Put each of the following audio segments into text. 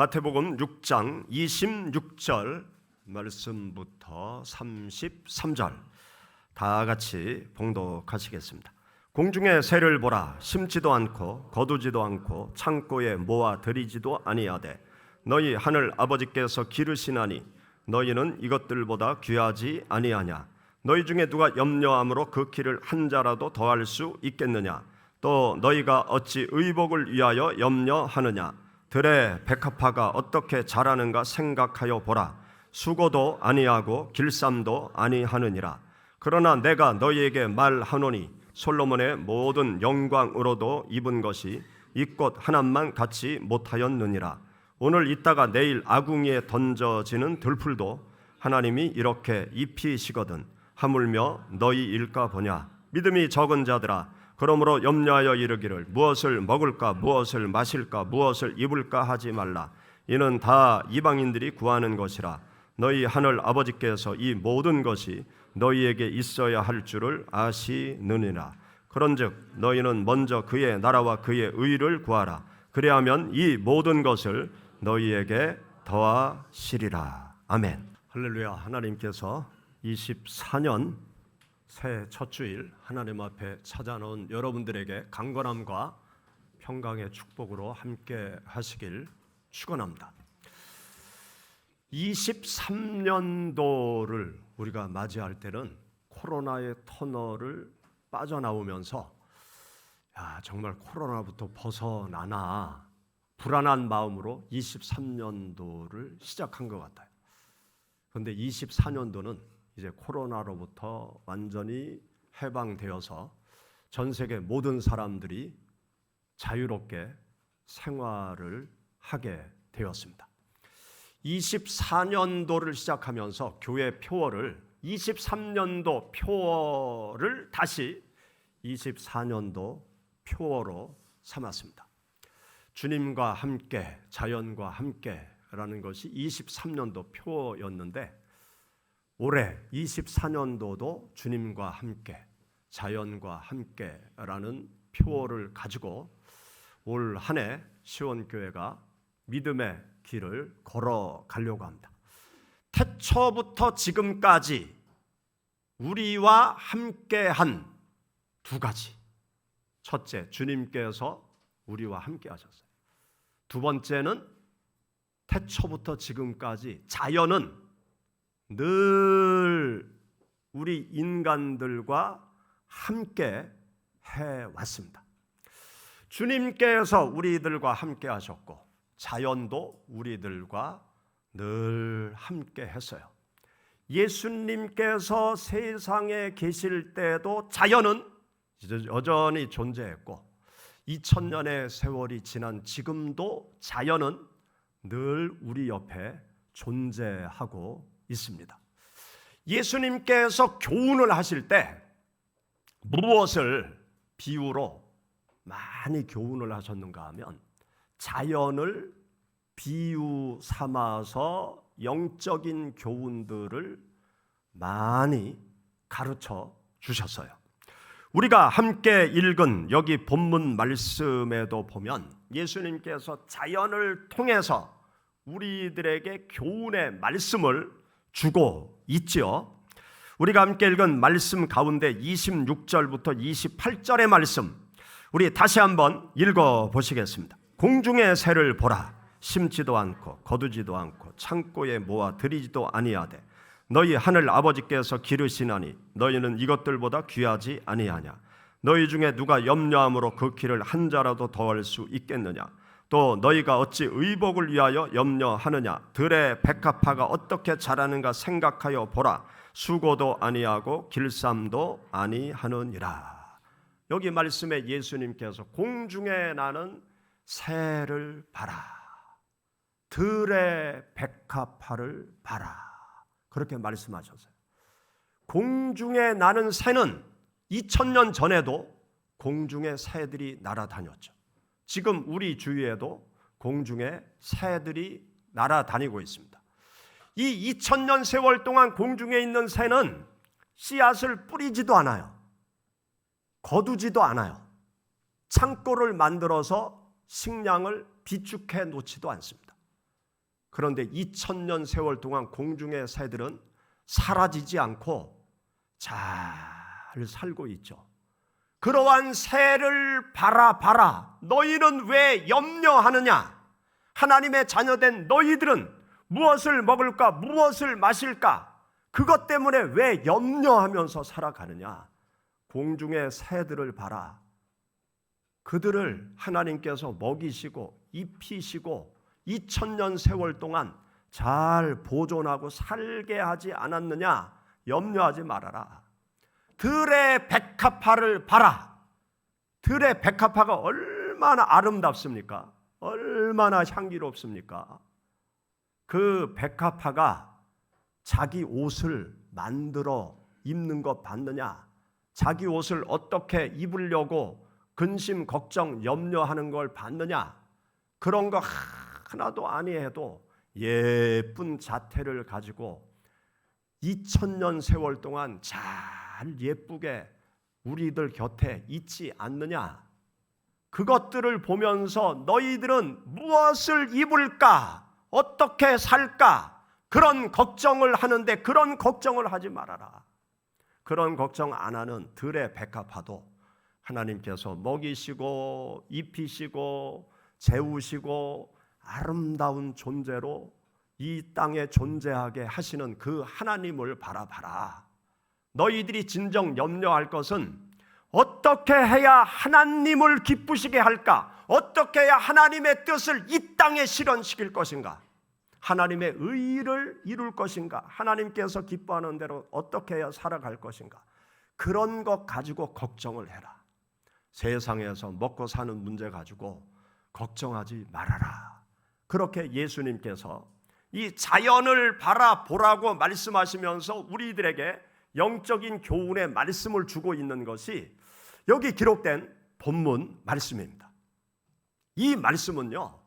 마태복음 6장 26절 말씀부터 33절 다 같이 봉독하시겠습니다. 공중의 새를 보라. 심지도 않고 거두지도 않고 창고에 모아 들이지도 아니하되 너희 하늘 아버지께서 기르시나니 너희는 이것들보다 귀하지 아니하냐. 너희 중에 누가 염려함으로 그 키를 한 자라도 더할 수 있겠느냐. 또 너희가 어찌 의복을 위하여 염려하느냐. 들의 백합화가 어떻게 자라는가 생각하여 보라. 수고도 아니하고 길쌈도 아니하느니라. 그러나 내가 너희에게 말하노니 솔로몬의 모든 영광으로도 입은 것이 이 꽃 하나만 같이 못하였느니라. 오늘 있다가 내일 아궁이에 던져지는 들풀도 하나님이 이렇게 입히시거든 하물며 너희 일까 보냐. 믿음이 적은 자들아, 그러므로 염려하여 이르기를 무엇을 먹을까 무엇을 마실까 무엇을 입을까 하지 말라. 이는 다 이방인들이 구하는 것이라. 너희 하늘 아버지께서 이 모든 것이 너희에게 있어야 할 줄을 아시느니라. 그런즉 너희는 먼저 그의 나라와 그의 의를 구하라. 그리하면 이 모든 것을 너희에게 더하시리라. 아멘. 할렐루야. 하나님께서 24년 새해 첫 주일 하나님 앞에 찾아놓은 여러분들에게 강건함과 평강의 축복으로 함께 하시길 축원합니다. 23년도를 우리가 맞이할 때는 코로나의 터널을 빠져나오면서 정말 코로나부터 벗어나나 불안한 마음으로 23년도를 시작한 것 같아요. 그런데 24년도는 이제 코로나로부터 완전히 해방되어서 전 세계 모든 사람들이 자유롭게 생활을 하게 되었습니다. 24년도를 시작하면서 교회 표어를 23년도 표어를 다시 24년도 표어로 삼았습니다. 주님과 함께, 자연과 함께라는 것이 23년도 표어였는데 올해 24년도도 주님과 함께, 자연과 함께라는 표어를 가지고 올 한 해 시온교회가 믿음의 길을 걸어가려고 합니다. 태초부터 지금까지 우리와 함께한 두 가지. 첫째, 주님께서 우리와 함께 하셨어요. 두 번째는 태초부터 지금까지 자연은 늘 우리 인간들과 함께 해왔습니다. 주님께서 우리들과 함께 하셨고 자연도 우리들과 늘 함께 했어요. 예수님께서 세상에 계실 때도 자연은 여전히 존재했고 2000년의 세월이 지난 지금도 자연은 늘 우리 옆에 존재하고 있습니다. 예수님께서 교훈을 하실 때 무엇을 비유로 많이 교훈을 하셨는가 하면 자연을 비유 삼아서 영적인 교훈들을 많이 가르쳐 주셨어요. 우리가 함께 읽은 여기 본문 말씀에도 보면 예수님께서 자연을 통해서 우리들에게 교훈의 말씀을 주고 있지요. 우리가 함께 읽은 말씀 가운데 26절부터 28절의 말씀 우리 다시 한번 읽어보시겠습니다. 공중의 새를 보라. 심지도 않고 거두지도 않고 창고에 모아 들이지도 아니하되 너희 하늘 아버지께서 기르시나니 너희는 이것들보다 귀하지 아니하냐. 너희 중에 누가 염려함으로 그 키를 한 자라도 더할 수 있겠느냐. 또 너희가 어찌 의복을 위하여 염려하느냐. 들의 백합화가 어떻게 자라는가 생각하여 보라. 수고도 아니하고 길쌈도 아니하느니라. 여기 말씀에 예수님께서 공중에 나는 새를 봐라. 들의 백합화를 봐라. 그렇게 말씀하셨어요. 공중에 나는 새는 2000년 전에도 공중에 새들이 날아다녔죠. 지금 우리 주위에도 공중에 새들이 날아다니고 있습니다. 이 2000년 세월 동안 공중에 있는 새는 씨앗을 뿌리지도 않아요. 거두지도 않아요. 창고를 만들어서 식량을 비축해 놓지도 않습니다. 그런데 2000년 세월 동안 공중의 새들은 사라지지 않고 잘 살고 있죠. 그러한 새를 바라봐라. 너희는 왜 염려하느냐? 하나님의 자녀된 너희들은 무엇을 먹을까? 무엇을 마실까? 그것 때문에 왜 염려하면서 살아가느냐? 공중의 새들을 봐라. 그들을 하나님께서 먹이시고 입히시고 2000년 세월 동안 잘 보존하고 살게 하지 않았느냐? 염려하지 말아라. 들의 백합화를 봐라. 들의 백합화가 얼마나 아름답습니까? 얼마나 향기롭습니까? 그 백합화가 자기 옷을 만들어 입는 것 봤느냐? 자기 옷을 어떻게 입으려고 근심, 걱정, 염려하는 걸 봤느냐? 그런 거 하나도 아니해도 예쁜 자태를 가지고 2000년 세월 동안 잘 예쁘게 우리들 곁에 있지 않느냐? 그것들을 보면서 너희들은 무엇을 입을까? 어떻게 살까? 그런 걱정을 하는데 그런 걱정을 하지 말아라. 그런 걱정 안 하는 들의 백합화도 하나님께서 먹이시고 입히시고 재우시고 아름다운 존재로 이 땅에 존재하게 하시는 그 하나님을 바라봐라. 너희들이 진정 염려할 것은 어떻게 해야 하나님을 기쁘시게 할까? 어떻게 해야 하나님의 뜻을 이 땅에 실현시킬 것인가? 하나님의 의를 이룰 것인가? 하나님께서 기뻐하는 대로 어떻게 해야 살아갈 것인가? 그런 것 가지고 걱정을 해라. 세상에서 먹고 사는 문제 가지고 걱정하지 말아라. 그렇게 예수님께서 이 자연을 바라보라고 말씀하시면서 우리들에게 영적인 교훈의 말씀을 주고 있는 것이 여기 기록된 본문 말씀입니다. 이 말씀은요,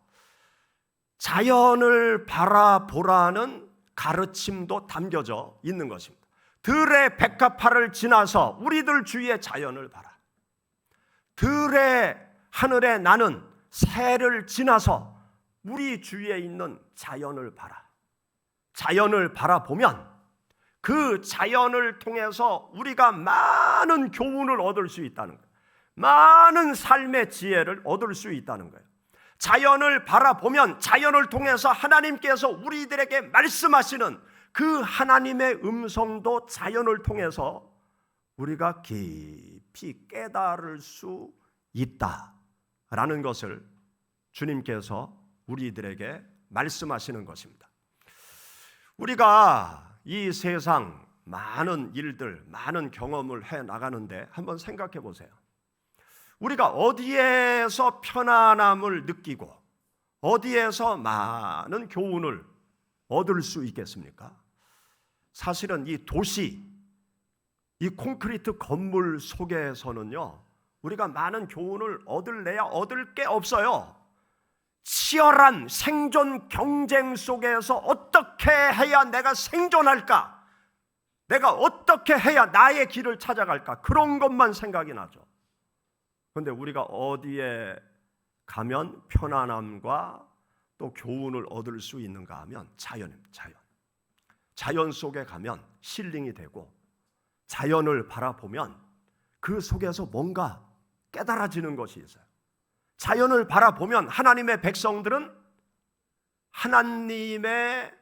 자연을 바라보라는 가르침도 담겨져 있는 것입니다. 들의 백합화를 지나서 우리들 주위의 자연을 봐라. 들의 하늘에 나는 새를 지나서 우리 주위에 있는 자연을 봐라. 자연을 바라보면 그 자연을 통해서 우리가 많은 교훈을 얻을 수 있다는 거예요. 많은 삶의 지혜를 얻을 수 있다는 거예요. 자연을 바라보면 자연을 통해서 하나님께서 우리들에게 말씀하시는 그 하나님의 음성도 자연을 통해서 우리가 깊이 깨달을 수 있다라는 것을 주님께서 우리들에게 말씀하시는 것입니다. 우리가 이 세상 많은 일들, 많은 경험을 해 나가는데 한번 생각해 보세요. 우리가 어디에서 편안함을 느끼고 어디에서 많은 교훈을 얻을 수 있겠습니까? 사실은 이 도시, 이 콘크리트 건물 속에서는요, 우리가 많은 교훈을 얻을래야 얻을 게 없어요. 치열한 생존 경쟁 속에서 어떻게 해야 내가 생존할까? 내가 어떻게 해야 나의 길을 찾아갈까? 그런 것만 생각이 나죠. 그런데 우리가 어디에 가면 편안함과 또 교훈을 얻을 수 있는가 하면 자연입니다. 자연 속에 가면 힐링이 되고 자연을 바라보면 그 속에서 뭔가 깨달아지는 것이 있어요. 자연을 바라보면 하나님의 백성들은 하나님의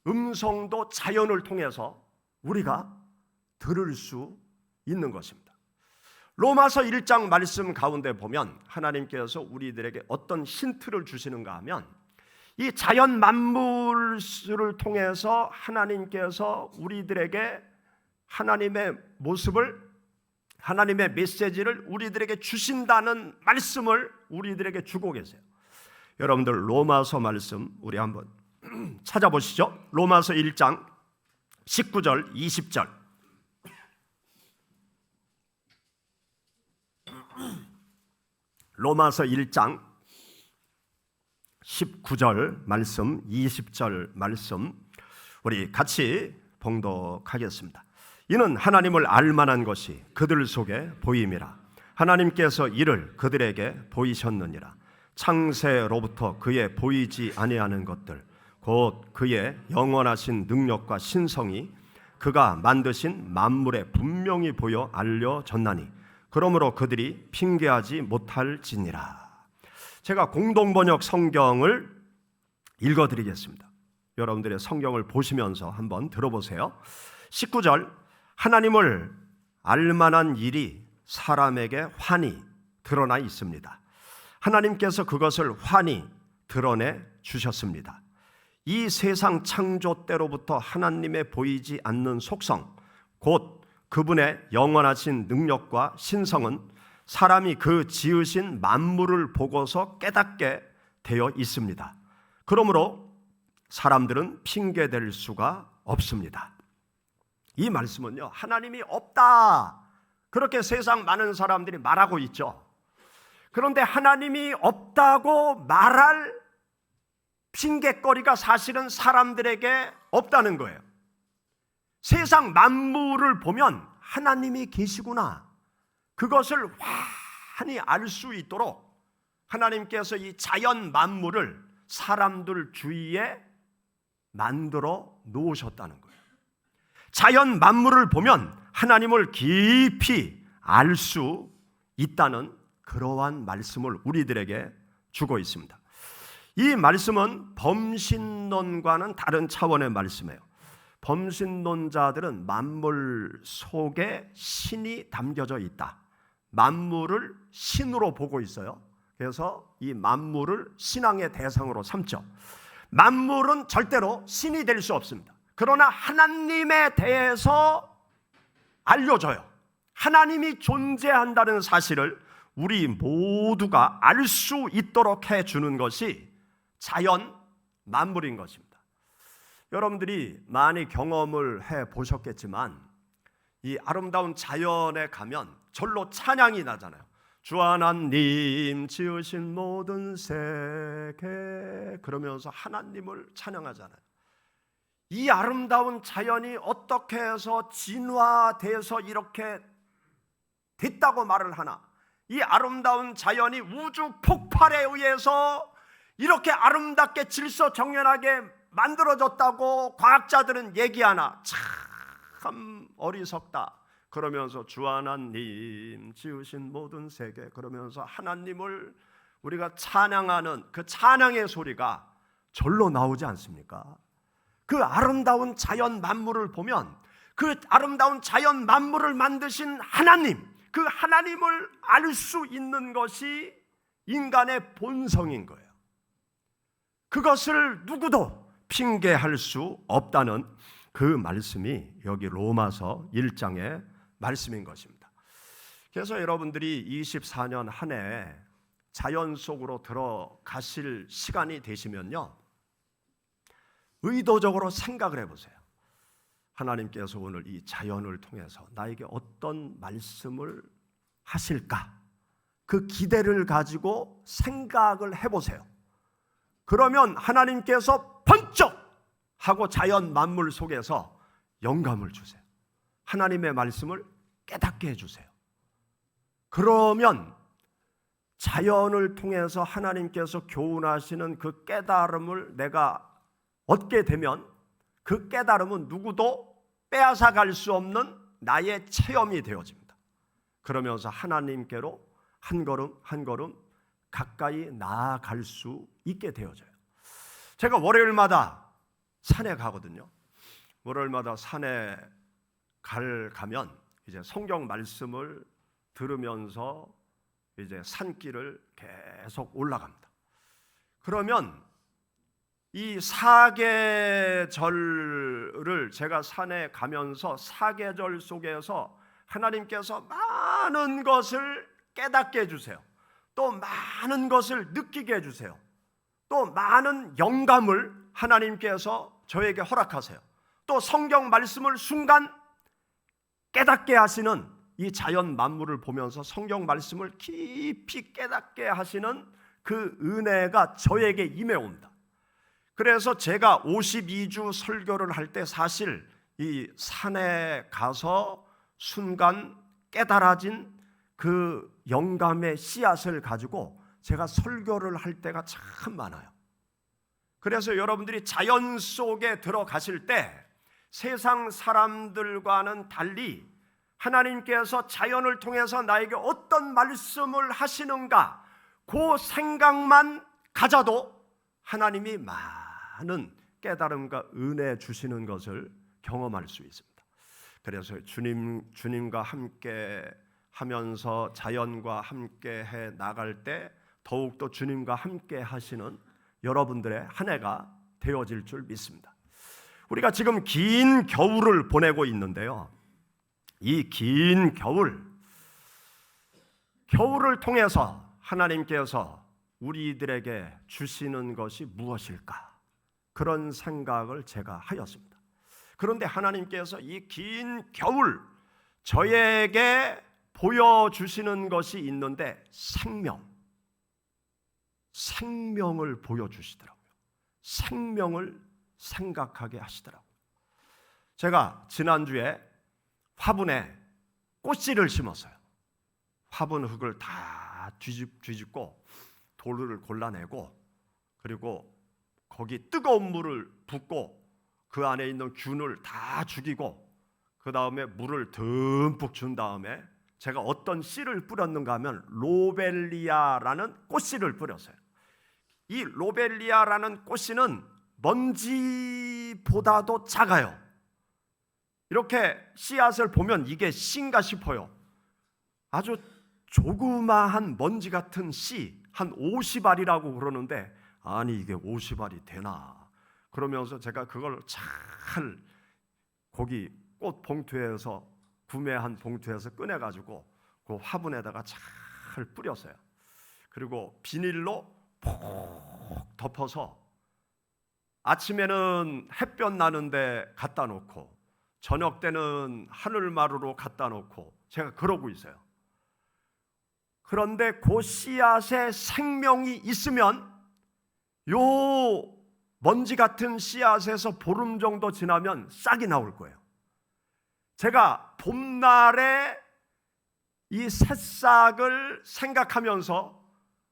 음성도 자연을 통해서 우리가 들을 수 있는 것입니다. 로마서 1장 말씀 가운데 보면 하나님께서 우리들에게 어떤 힌트를 주시는가 하면 이 자연 만물을 통해서 하나님께서 우리들에게 하나님의 모습을, 하나님의 메시지를 우리들에게 주신다는 말씀을 우리들에게 주고 계세요. 여러분들 로마서 말씀 우리 한번 찾아보시죠. 로마서 1장 19절 20절. 로마서 1장 19절 말씀 20절 말씀 우리 같이 봉독하겠습니다. 이는 하나님을 알만한 것이 그들 속에 보임이라. 하나님께서 이를 그들에게 보이셨느니라. 창세로부터 그의 보이지 아니하는 것들 곧 그의 영원하신 능력과 신성이 그가 만드신 만물에 분명히 보여 알려졌나니 그러므로 그들이 핑계하지 못할지니라. 제가 공동번역 성경을 읽어드리겠습니다. 여러분들의 성경을 보시면서 한번 들어보세요. 19절, 하나님을 알만한 일이 사람에게 환히 드러나 있습니다. 하나님께서 그것을 환히 드러내 주셨습니다. 이 세상 창조 때로부터 하나님의 보이지 않는 속성, 곧 그분의 영원하신 능력과 신성은 사람이 그 지으신 만물을 보고서 깨닫게 되어 있습니다. 그러므로 사람들은 핑계댈 수가 없습니다. 이 말씀은요, 하나님이 없다, 그렇게 세상 많은 사람들이 말하고 있죠. 그런데 하나님이 없다고 말할 핑계거리가 사실은 사람들에게 없다는 거예요. 세상 만물을 보면 하나님이 계시구나, 그것을 환히 알 수 있도록 하나님께서 이 자연 만물을 사람들 주위에 만들어 놓으셨다는 거예요. 자연 만물을 보면 하나님을 깊이 알 수 있다는 그러한 말씀을 우리들에게 주고 있습니다. 이 말씀은 범신론과는 다른 차원의 말씀이에요. 범신론자들은 만물 속에 신이 담겨져 있다, 만물을 신으로 보고 있어요. 그래서 이 만물을 신앙의 대상으로 삼죠. 만물은 절대로 신이 될 수 없습니다. 그러나 하나님에 대해서 알려줘요. 하나님이 존재한다는 사실을 우리 모두가 알 수 있도록 해주는 것이 자연 만물인 것입니다. 여러분들이 많이 경험을 해보셨겠지만 이 아름다운 자연에 가면 절로 찬양이 나잖아요. 주 하나님 지으신 모든 세계, 그러면서 하나님을 찬양하잖아요. 이 아름다운 자연이 어떻게 해서 진화돼서 이렇게 됐다고 말을 하나? 이 아름다운 자연이 우주 폭발에 의해서 이렇게 아름답게 질서정연하게 만들어졌다고 과학자들은 얘기하나? 참 어리석다. 그러면서 주 하나님 지으신 모든 세계, 그러면서 하나님을 우리가 찬양하는 그 찬양의 소리가 절로 나오지 않습니까? 그 아름다운 자연 만물을 보면 그 아름다운 자연 만물을 만드신 하나님, 그 하나님을 알 수 있는 것이 인간의 본성인 거예요. 그것을 누구도 핑계할 수 없다는 그 말씀이 여기 로마서 1장의 말씀인 것입니다. 그래서 여러분들이 24년 한 해 자연 속으로 들어가실 시간이 되시면요, 의도적으로 생각을 해보세요. 하나님께서 오늘 이 자연을 통해서 나에게 어떤 말씀을 하실까? 그 기대를 가지고 생각을 해보세요. 그러면 하나님께서 번쩍 하고 자연 만물 속에서 영감을 주세요. 하나님의 말씀을 깨닫게 해주세요. 그러면 자연을 통해서 하나님께서 교훈하시는 그 깨달음을 내가 얻게 되면 그 깨달음은 누구도 빼앗아 갈 수 없는 나의 체험이 되어집니다. 그러면서 하나님께로 한 걸음 한 걸음 가까이 나아갈 수 있게 되어져요. 제가 월요일마다 산에 가거든요. 월요일마다 산에 가면 이제 성경 말씀을 들으면서 이제 산길을 계속 올라갑니다. 그러면 이 사계절을 제가 산에 가면서 사계절 속에서 하나님께서 많은 것을 깨닫게 해주세요. 또 많은 것을 느끼게 해주세요. 또 많은 영감을 하나님께서 저에게 허락하세요. 또 성경 말씀을 순간 깨닫게 하시는 이 자연 만물을 보면서 성경 말씀을 깊이 깨닫게 하시는 그 은혜가 저에게 임해옵니다. 그래서 제가 52주 설교를 할 때 사실 이 산에 가서 순간 깨달아진 그 영감의 씨앗을 가지고 제가 설교를 할 때가 참 많아요. 그래서 여러분들이 자연 속에 들어가실 때 세상 사람들과는 달리 하나님께서 자연을 통해서 나에게 어떤 말씀을 하시는가, 그 생각만 가져도 하나님이 많은 깨달음과 은혜 주시는 것을 경험할 수 있습니다. 그래서 주님과 함께 하면서 자연과 함께 해 나갈 때 더욱더 주님과 함께 하시는 여러분들의 한 해가 되어질 줄 믿습니다. 우리가 지금 긴 겨울을 보내고 있는데요, 이 긴 겨울을 통해서 하나님께서 우리들에게 주시는 것이 무엇일까, 그런 생각을 제가 하였습니다. 그런데 하나님께서 이 긴 겨울 저에게 보여주시는 것이 있는데 생명을 보여주시더라고요. 생명을 생각하게 하시더라고요. 제가 지난주에 화분에 꽃씨를 심었어요. 화분 흙을 다 뒤집고 돌을 골라내고, 그리고 거기 뜨거운 물을 붓고 그 안에 있는 균을 다 죽이고, 그 다음에 물을 듬뿍 준 다음에 제가 어떤 씨를 뿌렸는가 하면 로벨리아라는 꽃씨를 뿌렸어요. 이 로벨리아라는 꽃씨는 먼지보다도 작아요. 이렇게 씨앗을 보면 이게 씨인가 싶어요. 아주 조그마한 먼지 같은 씨, 한 50알이라고 그러는데, 아니 이게 50알이 되나, 그러면서 제가 그걸 잘 거기 꽃 봉투에서, 구매한 봉투에서 꺼내가지고 그 화분에다가 잘 뿌렸어요. 그리고 비닐로 푹 덮어서 아침에는 햇볕 나는데 갖다 놓고 저녁 때는 하늘마루로 갖다 놓고 제가 그러고 있어요. 그런데 그 씨앗에 생명이 있으면 요 먼지 같은 씨앗에서 보름 정도 지나면 싹이 나올 거예요. 제가 봄날에 이 새싹을 생각하면서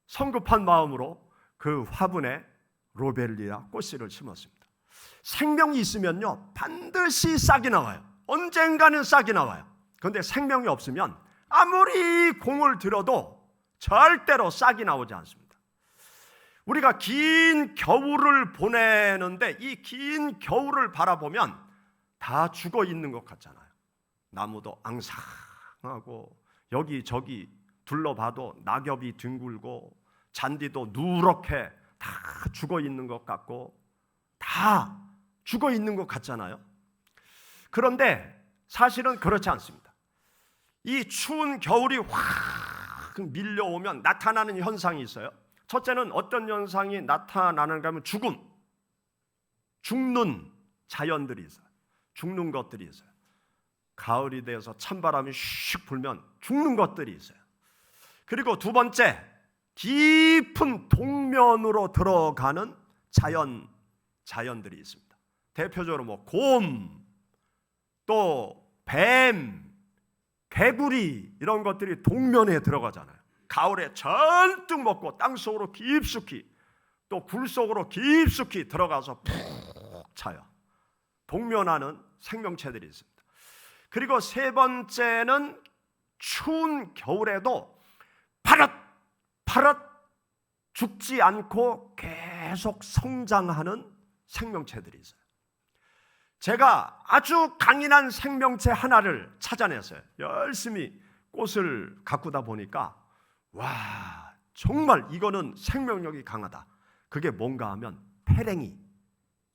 성급한 마음으로 그 화분에 로벨리아 꽃씨를 심었습니다. 생명이 있으면요 반드시 싹이 나와요. 언젠가는 싹이 나와요. 그런데 생명이 없으면 아무리 공을 들여도 절대로 싹이 나오지 않습니다. 우리가 긴 겨울을 보내는데 이 긴 겨울을 바라보면 다 죽어 있는 것 같잖아요. 나무도 앙상하고 여기저기 둘러봐도 낙엽이 뒹굴고 잔디도 누렇게 다 죽어 있는 것 같고 다 죽어 있는 것 같잖아요. 그런데 사실은 그렇지 않습니다. 이 추운 겨울이 확 밀려오면 나타나는 현상이 있어요. 첫째는 어떤 현상이 나타나는가 하면 죽는 자연들이 있어요. 죽는 것들이 있어요. 가을이 돼서 찬바람이 슉 불면 죽는 것들이 있어요. 그리고 두 번째, 깊은 동면으로 들어가는 자연들이 있습니다. 대표적으로 곰, 또 뱀, 개구리 이런 것들이 동면에 들어가잖아요. 가을에 전뜩 먹고 땅속으로 깊숙이, 또 굴속으로 깊숙이 들어가서 푹 자요. 동면하는 생명체들이 있습니다. 그리고 세 번째는 추운 겨울에도 파릇 죽지 않고 계속 성장하는 생명체들이 있어요. 제가 아주 강인한 생명체 하나를 찾아냈어요. 열심히 꽃을 가꾸다 보니까 와, 정말 이거는 생명력이 강하다. 그게 뭔가 하면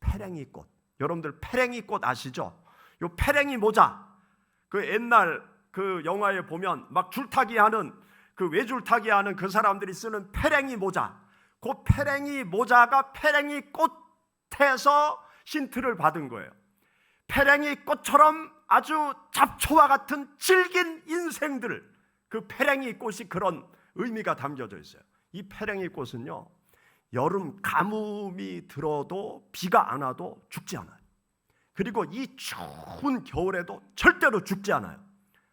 페랭이꽃. 여러분들 페랭이꽃 아시죠? 요 페랭이 모자, 그 옛날 그 영화에 보면 막 줄타기 하는 그 외줄타기 하는 그 사람들이 쓰는 페랭이 모자, 그 페랭이 모자가 페랭이 꽃에서 힌트를 받은 거예요. 페랭이 꽃처럼 아주 잡초와 같은 질긴 인생들, 그 페랭이 꽃이 그런 의미가 담겨져 있어요. 이 페랭이 꽃은요, 여름 가뭄이 들어도 비가 안 와도 죽지 않아요. 그리고 이 추운 겨울에도 절대로 죽지 않아요.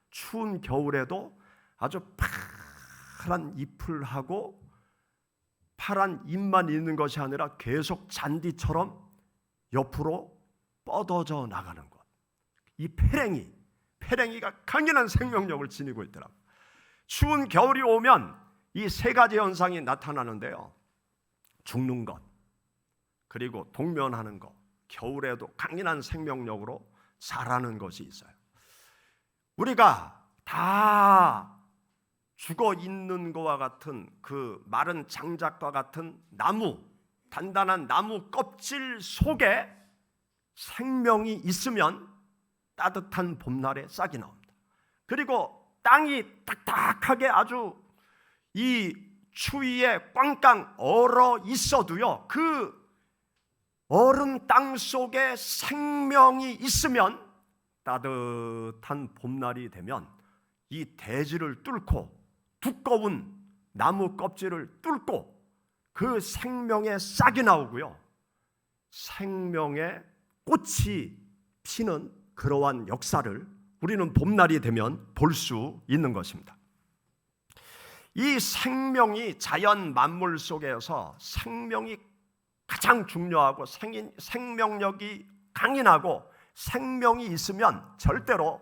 추운 겨울에도 아주 파란 잎을 하고 파란 잎만 있는 것이 아니라 계속 잔디처럼 옆으로 뻗어져 나가는 것. 이 페랭이가 강인한 생명력을 지니고 있더라고요. 추운 겨울이 오면 이 세 가지 현상이 나타나는데요. 죽는 것, 그리고 동면하는 것, 겨울에도 강인한 생명력으로 자라는 것이 있어요. 우리가 다 죽어 있는 것과 같은 그 마른 장작과 같은 나무, 단단한 나무 껍질 속에 생명이 있으면 따뜻한 봄날에 싹이 나옵니다. 그리고 땅이 딱딱하게 아주 이 추위에 꽝꽝 얼어 있어도요, 그 얼은 땅 속에 생명이 있으면 따뜻한 봄날이 되면 이 대지를 뚫고 두꺼운 나무 껍질을 뚫고 그 생명의 싹이 나오고요, 생명의 꽃이 피는 그러한 역사를 우리는 봄날이 되면 볼 수 있는 것입니다. 이 생명이 자연 만물 속에서 생명이 가장 중요하고 생명력이 강인하고 생명이 있으면 절대로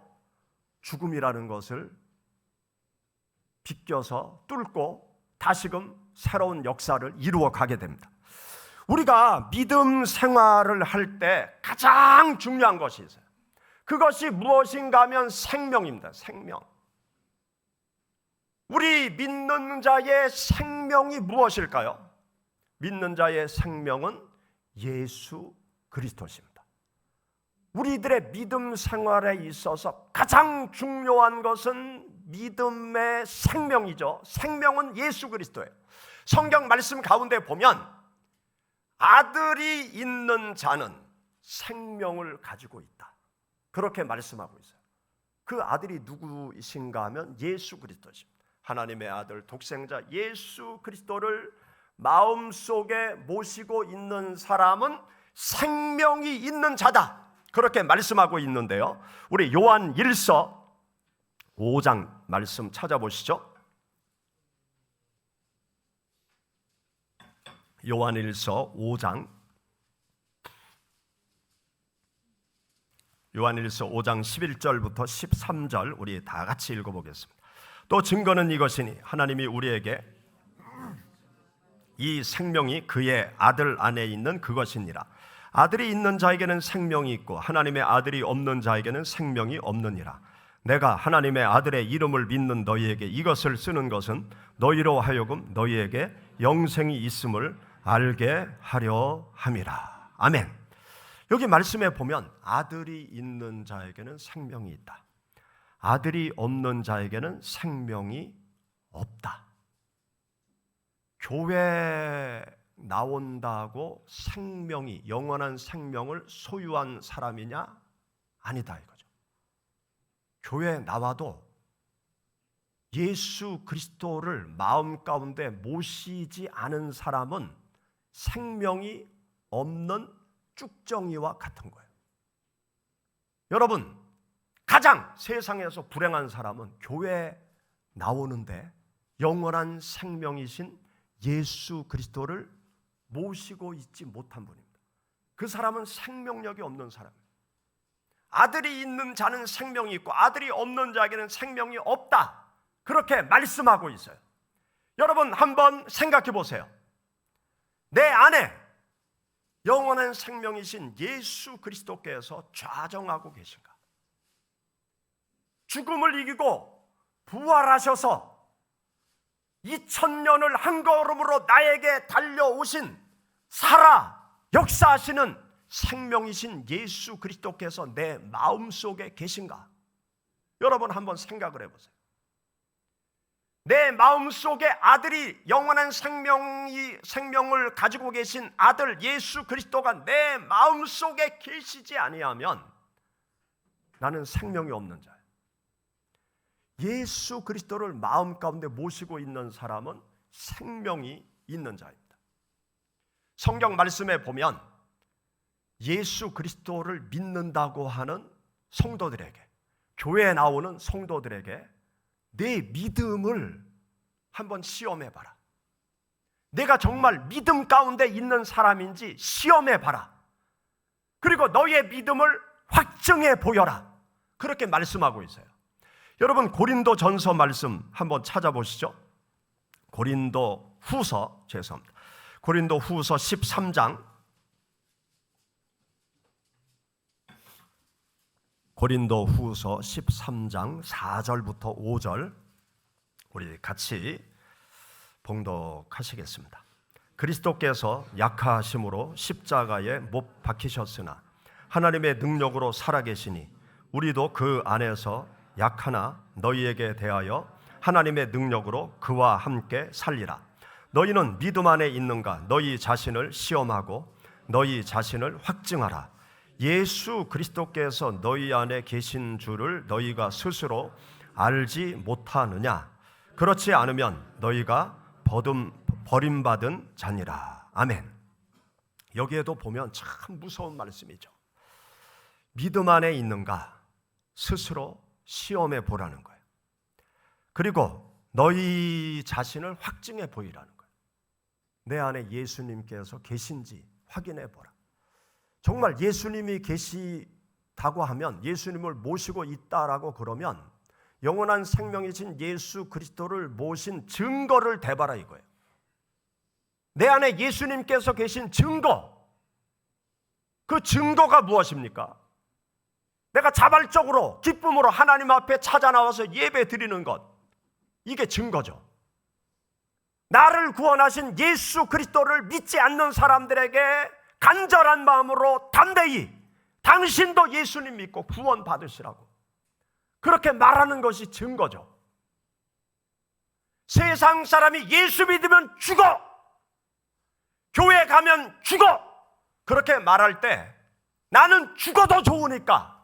죽음이라는 것을 비껴서 뚫고 다시금 새로운 역사를 이루어 가게 됩니다. 우리가 믿음 생활을 할 때 가장 중요한 것이 있어요. 그것이 무엇인가 하면 생명입니다. 생명. 우리 믿는 자의 생명이 무엇일까요? 믿는 자의 생명은 예수 그리스도십니다. 우리들의 믿음 생활에 있어서 가장 중요한 것은 믿음의 생명이죠. 생명은 예수 그리스도예요. 성경 말씀 가운데 보면 아들이 있는 자는 생명을 가지고 있다, 그렇게 말씀하고 있어요. 그 아들이 누구이신가 하면 예수 그리스도십니다. 하나님의 아들 독생자 예수 그리스도를 마음속에 모시고 있는 사람은 생명이 있는 자다, 그렇게 말씀하고 있는데요. 우리 요한 1서 5장 말씀 찾아보시죠. 요한 1서 5장, 요한 1서 5장 11절부터 13절 우리 다 같이 읽어보겠습니다. 또 증거는 이것이니 하나님이 우리에게 이 생명이 그의 아들 안에 있는 그것이니라. 아들이 있는 자에게는 생명이 있고 하나님의 아들이 없는 자에게는 생명이 없느니라. 내가 하나님의 아들의 이름을 믿는 너희에게 이것을 쓰는 것은 너희로 하여금 너희에게 영생이 있음을 알게 하려 함이라. 아멘. 여기 말씀에 보면 아들이 있는 자에게는 생명이 있다, 아들이 없는 자에게는 생명이 없다. 교회 나온다고 생명이, 영원한 생명을 소유한 사람이냐? 아니다 이거죠. 교회 나와도 예수 그리스도를 마음 가운데 모시지 않은 사람은 생명이 없는 쭉정이와 같은 거예요. 여러분, 가장 세상에서 불행한 사람은 교회 나오는데 영원한 생명이신 예수 그리스도를 모시고 있지 못한 분입니다. 그 사람은 생명력이 없는 사람이에요. 아들이 있는 자는 생명이 있고 아들이 없는 자에게는 생명이 없다, 그렇게 말씀하고 있어요. 여러분 한번 생각해 보세요. 내 안에 영원한 생명이신 예수 그리스도께서 좌정하고 계신가? 죽음을 이기고 부활하셔서 2000년을 한 걸음으로 나에게 달려오신 살아 역사하시는 생명이신 예수 그리스도께서 내 마음속에 계신가? 여러분 한번 생각을 해보세요. 내 마음속에 아들이, 영원한 생명을 가지고 계신 아들 예수 그리스도가 내 마음속에 계시지 아니하면 나는 생명이 없는 자예요. 예수 그리스도를 마음 가운데 모시고 있는 사람은 생명이 있는 자입니다. 성경 말씀에 보면 예수 그리스도를 믿는다고 하는 성도들에게, 교회에 나오는 성도들에게 내 믿음을 한번 시험해봐라. 내가 정말 믿음 가운데 있는 사람인지 시험해 봐라. 그리고 너의 믿음을 확증해 보여라. 그렇게 말씀하고 있어요. 여러분, 고린도전서 말씀 한번 찾아보시죠. 고린도 후서 13장, 고린도 후서 13장 4절부터 5절 우리 같이 봉독하시겠습니다. 그리스도께서 약하심으로 십자가에 못 박히셨으나 하나님의 능력으로 살아계시니 우리도 그 안에서 약하나 너희에게 대하여 하나님의 능력으로 그와 함께 살리라. 너희는 믿음 안에 있는가? 너희 자신을 시험하고 너희 자신을 확증하라. 예수 그리스도께서 너희 안에 계신 줄을 너희가 스스로 알지 못하느냐? 그렇지 않으면 너희가 버림받은 자니라. 아멘. 여기에도 보면 참 무서운 말씀이죠. 믿음 안에 있는가? 스스로 시험해 보라는 거예요. 그리고 너희 자신을 확증해 보이라는 거예요. 내 안에 예수님께서 계신지 확인해 보라. 정말 예수님이 계시다고 하면, 예수님을 모시고 있다라고 그러면 영원한 생명이신 예수 그리스도를 모신 증거를 대봐라 이거예요. 내 안에 예수님께서 계신 증거. 그 증거가 무엇입니까? 내가 자발적으로 기쁨으로 하나님 앞에 찾아 나와서 예배 드리는 것, 이게 증거죠. 나를 구원하신 예수 그리스도를 믿지 않는 사람들에게 간절한 마음으로 담대히 당신도 예수님 믿고 구원 받으시라고 그렇게 말하는 것이 증거죠. 세상 사람이 예수 믿으면 죽어, 교회 가면 죽어, 그렇게 말할 때 나는 죽어도 좋으니까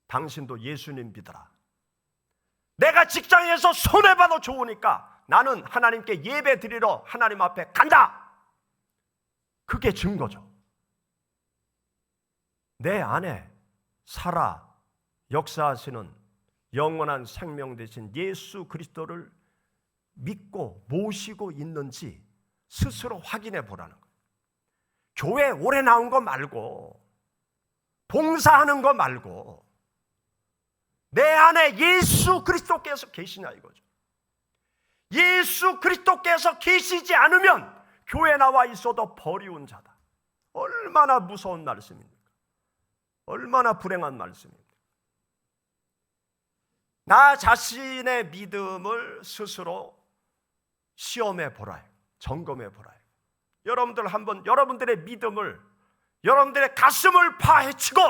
당신도 예수님 믿어라. 내가 직장에서 손해봐도 좋으니까 나는 하나님께 예배 드리러 하나님 앞에 간다. 그게 증거죠. 내 안에 살아 역사하시는 영원한 생명 되신 예수 그리스도를 믿고 모시고 있는지 스스로 확인해 보라는 거예요. 교회 오래 나온 거 말고, 봉사하는 거 말고, 내 안에 예수 그리스도께서 계시냐 이거죠. 예수 그리스도께서 계시지 않으면 교회 나와 있어도 버리운 자다. 얼마나 무서운 말씀입니까? 얼마나 불행한 말씀입니까? 나 자신의 믿음을 스스로 시험해 보라, 점검해 보라. 여러분들 한번 여러분들의 믿음을, 여러분들의 가슴을 파헤치고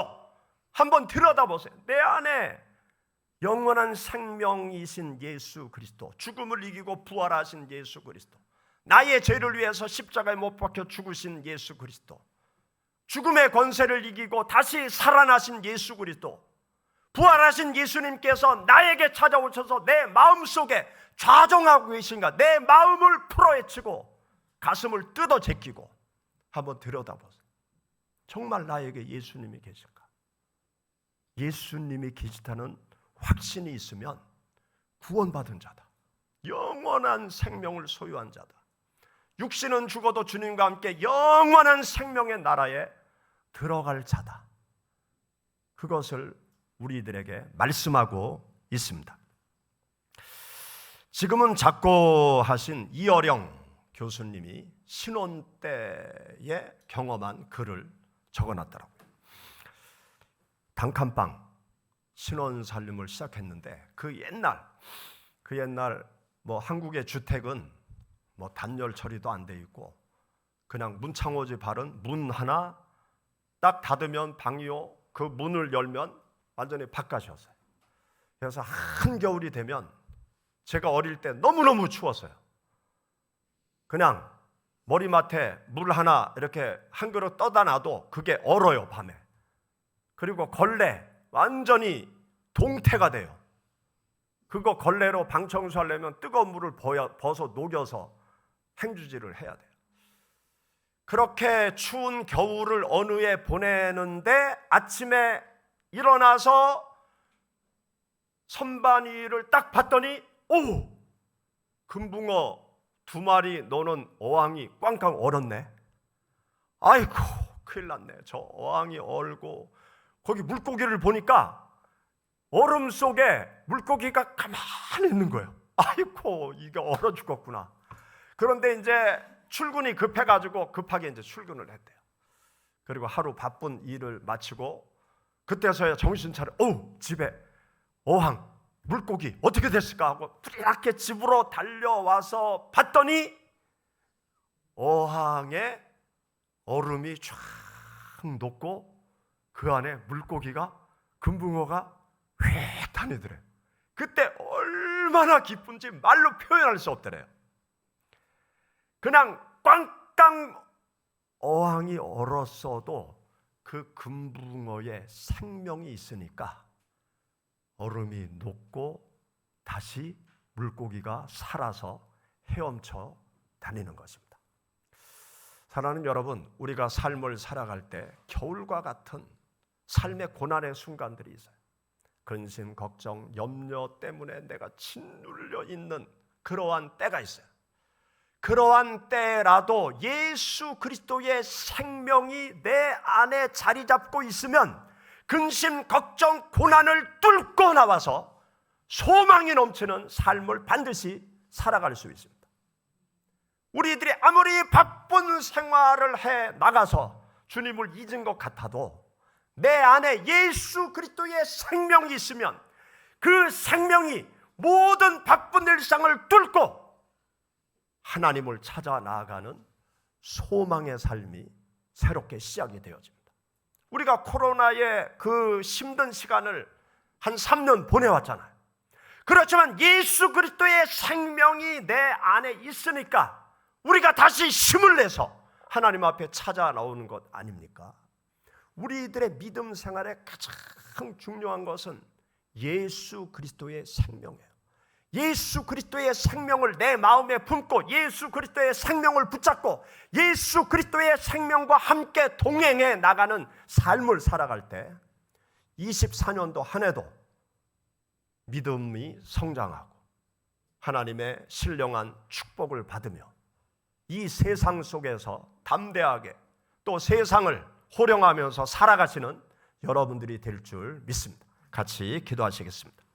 한번 들여다보세요. 내 안에 영원한 생명이신 예수 그리스도, 죽음을 이기고 부활하신 예수 그리스도, 나의 죄를 위해서 십자가에 못 박혀 죽으신 예수 그리스도, 죽음의 권세를 이기고 다시 살아나신 예수 그리스도, 부활하신 예수님께서 나에게 찾아오셔서 내 마음속에 좌정하고 계신가, 내 마음을 풀어헤치고 가슴을 뜯어 제끼고 한번 들여다보세요. 정말 나에게 예수님이 계실까? 예수님이 계시다는 확신이 있으면 구원받은 자다. 영원한 생명을 소유한 자다. 육신은 죽어도 주님과 함께 영원한 생명의 나라에 들어갈 자다. 그것을 우리들에게 말씀하고 있습니다. 지금은 작고하신 이어령 교수님이 신혼 때에 경험한 글을 적어놨더라고요. 단칸방 신혼 살림을 시작했는데 그 옛날 뭐 한국의 주택은 뭐 단열 처리도 안 돼 있고 그냥 문창호지 바른 문 하나 딱 닫으면 방이요, 그 문을 열면 완전히 바깥이었어요. 그래서 한겨울이 되면 제가 어릴 때 너무너무 추웠어요. 그냥 머리맡에 물 하나 이렇게 한 그릇 떠다 놔도 그게 얼어요, 밤에. 그리고 걸레 완전히 동태가 돼요. 그거 걸레로 방 청소하려면 뜨거운 물을 벗어 녹여서 행주질을 해야 돼요. 그렇게 추운 겨울을 어느 해 보내는데 아침에 일어나서 선반 위를 딱 봤더니 금붕어 두 마리 노는 어항이 꽝꽝 얼었네. 아이고 큰일 났네. 저 어항이 얼고 거기 물고기를 보니까 얼음 속에 물고기가 가만히 있는 거예요. 아이고 이게 얼어 죽었구나. 그런데 이제 출근이 급해가지고 급하게 이제 출근을 했대요. 그리고 하루 바쁜 일을 마치고 그때서야 정신 차려. 집에 어항 물고기 어떻게 됐을까 하고 뚜리하게 집으로 달려와서 봤더니 어항에 얼음이 쫙 녹고 그 안에 물고기가 금붕어가 휙 다니더래요. 그때 얼마나 기쁜지 말로 표현할 수 없더래요. 그냥 꽝꽝 어항이 얼었어도 그 금붕어의 생명이 있으니까 얼음이 녹고 다시 물고기가 살아서 헤엄쳐 다니는 것입니다. 사랑하는 여러분, 우리가 삶을 살아갈 때 겨울과 같은 삶의 고난의 순간들이 있어요. 근심, 걱정, 염려 때문에 내가 짓눌려 있는 그러한 때가 있어요. 그러한 때라도 예수 그리스도의 생명이 내 안에 자리 잡고 있으면 근심, 걱정, 고난을 뚫고 나와서 소망이 넘치는 삶을 반드시 살아갈 수 있습니다. 우리들이 아무리 바쁜 생활을 해 나가서 주님을 잊은 것 같아도 내 안에 예수 그리스도의 생명이 있으면 그 생명이 모든 바쁜 일상을 뚫고 하나님을 찾아 나아가는 소망의 삶이 새롭게 시작이 되어집니다. 우리가 코로나의 그 힘든 시간을 한 3년 보내왔잖아요. 그렇지만 예수 그리스도의 생명이 내 안에 있으니까 우리가 다시 힘을 내서 하나님 앞에 찾아 나오는 것 아닙니까? 우리들의 믿음 생활에 가장 중요한 것은 예수 그리스도의 생명이에요. 예수 그리스도의 생명을 내 마음에 품고 예수 그리스도의 생명을 붙잡고 예수 그리스도의 생명과 함께 동행해 나가는 삶을 살아갈 때 24년도 한 해도 믿음이 성장하고 하나님의 신령한 축복을 받으며 이 세상 속에서 담대하게 또 세상을 호령하면서 살아가시는 여러분들이 될 줄 믿습니다. 같이 기도하시겠습니다.